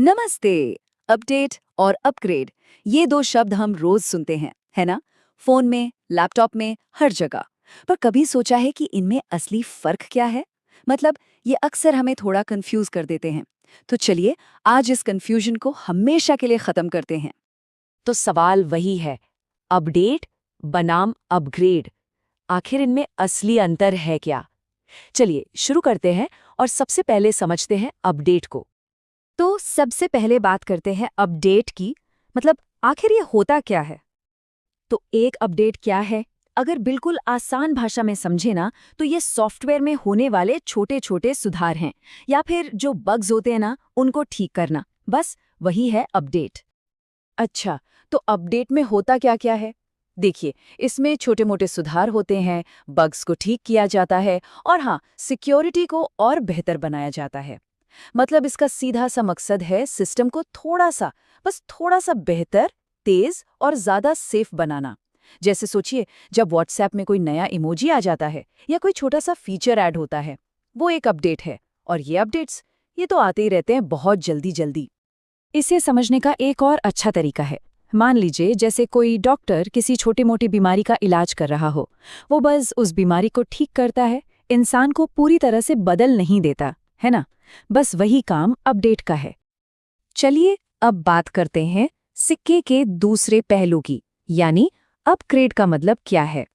नमस्ते। अपडेट और अपग्रेड ये दो शब्द हम रोज सुनते हैं, है ना? फोन में, लैपटॉप में, हर जगह। पर कभी सोचा है कि इनमें असली फर्क क्या है? मतलब ये अक्सर हमें थोड़ा कंफ्यूज कर देते हैं। तो चलिए आज इस कंफ्यूजन को हमेशा के लिए खत्म करते हैं। तो सवाल वही है, अपडेट बनाम अपग्रेड, आखिर इनमें असली अंतर है क्या? चलिए शुरू करते हैं और सबसे पहले समझते हैं अपडेट को। तो सबसे पहले बात करते हैं अपडेट की। मतलब आखिर ये होता क्या है? तो एक अपडेट क्या है? अगर बिल्कुल आसान भाषा में समझे ना, तो ये सॉफ्टवेयर में होने वाले छोटे छोटे सुधार हैं, या फिर जो बग्स होते हैं ना, उनको ठीक करना। बस वही है अपडेट। अच्छा, तो अपडेट में होता क्या क्या है? देखिए, इसमें छोटे मोटे सुधार होते हैं, बग्स को ठीक किया जाता है, और हाँ, सिक्योरिटी को और बेहतर बनाया जाता है। मतलब इसका सीधा सा मकसद है सिस्टम को बस थोड़ा सा बेहतर, तेज और ज्यादा सेफ बनाना। जैसे सोचिए, जब व्हाट्सएप में कोई नया इमोजी आ जाता है या कोई छोटा सा फीचर ऐड होता है, वो एक अपडेट है। और ये अपडेट्स ये तो आते ही रहते हैं बहुत जल्दी जल्दी। इसे समझने का एक और अच्छा तरीका है। मान लीजिए जैसे कोई डॉक्टर किसी छोटी मोटी बीमारी का इलाज कर रहा हो, वो बस उस बीमारी को ठीक करता है, इंसान को पूरी तरह से बदल नहीं देता, है ना? बस वही काम अपडेट का है। चलिए अब बात करते हैं सिक्के के दूसरे पहलू की, यानी अपग्रेड का मतलब क्या है।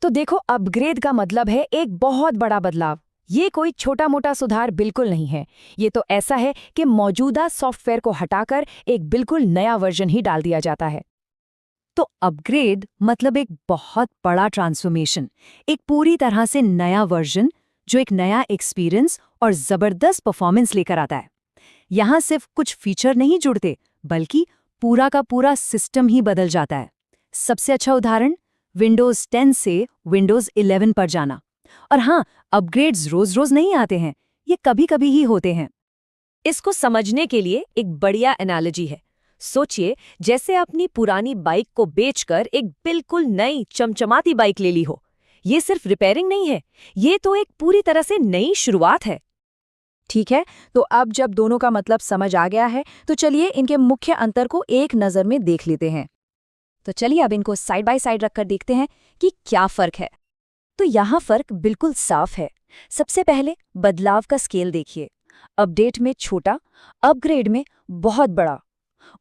तो देखो, अपग्रेड का मतलब है एक बहुत बड़ा बदलाव। ये कोई छोटा मोटा सुधार बिल्कुल नहीं है। ये तो ऐसा है कि मौजूदा सॉफ्टवेयर को हटाकर एक बिल्कुल नया वर्जन ही डाल दिया जाता है। तो अपग्रेड मतलब एक बहुत बड़ा ट्रांसफॉर्मेशन, एक पूरी तरह से नया वर्जन जो एक नया एक्सपीरियंस और जबरदस्त परफॉर्मेंस लेकर आता है। यहाँ सिर्फ कुछ फीचर नहीं जुड़ते, बल्कि पूरा का पूरा सिस्टम ही बदल जाता है। सबसे अच्छा उदाहरण, विंडोज 10 से विंडोज 11 पर जाना। और हाँ, अपग्रेड्स रोज रोज नहीं आते हैं, ये कभी कभी ही होते हैं। इसको समझने के लिए एक बढ़िया एनालॉजी है। सोचिए, जैसे अपनी पुरानी बाइक को बेचकर एक बिल्कुल नई चमचमाती बाइक ले ली हो। ये सिर्फ रिपेयरिंग नहीं है, ये तो एक पूरी तरह से नई शुरुआत है। ठीक है, तो अब जब दोनों का मतलब समझ आ गया है, तो चलिए इनके मुख्य अंतर को एक नज़र में देख लेते हैं। तो चलिए अब इनको साइड बाय साइड रखकर देखते हैं कि क्या फर्क है। तो यहाँ फर्क बिल्कुल साफ है। सबसे पहले बदलाव का स्केल देखिए। अपडेट में छोटा, अपग्रेड में बहुत बड़ा।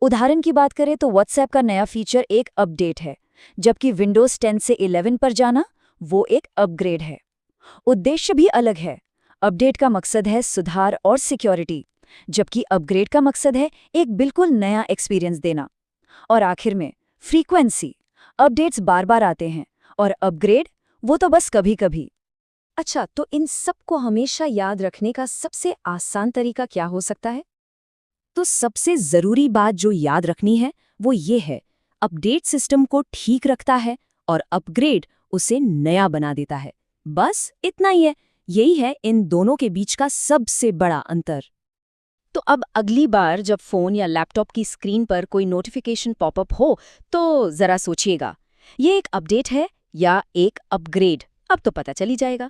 उदाहरण की बात करें तो व्हाट्सएप का नया फीचर एक अपडेट है, जबकि विंडोज 10 से 11 पर जाना वो एक अपग्रेड है। उद्देश्य भी अलग है। अपडेट का मकसद है सुधार और सिक्योरिटी, जबकि अपग्रेड का मकसद है एक बिल्कुल नया एक्सपीरियंस देना। और आखिर में फ्रीक्वेंसी, अपडेट्स बार बार आते हैं और अपग्रेड वो तो बस कभी कभी। अच्छा, तो इन सबको हमेशा याद रखने का सबसे आसान तरीका क्या हो सकता है? तो सबसे जरूरी बात जो याद रखनी है वो ये है, अपडेट सिस्टम को ठीक रखता है और अपग्रेड उसे नया बना देता है। बस इतना ही है। यही है इन दोनों के बीच का सबसे बड़ा अंतर। तो अब अगली बार जब फोन या लैपटॉप की स्क्रीन पर कोई नोटिफिकेशन पॉपअप हो, तो जरा सोचिएगा, ये एक अपडेट है या एक अपग्रेड? अब तो पता चल ही जाएगा।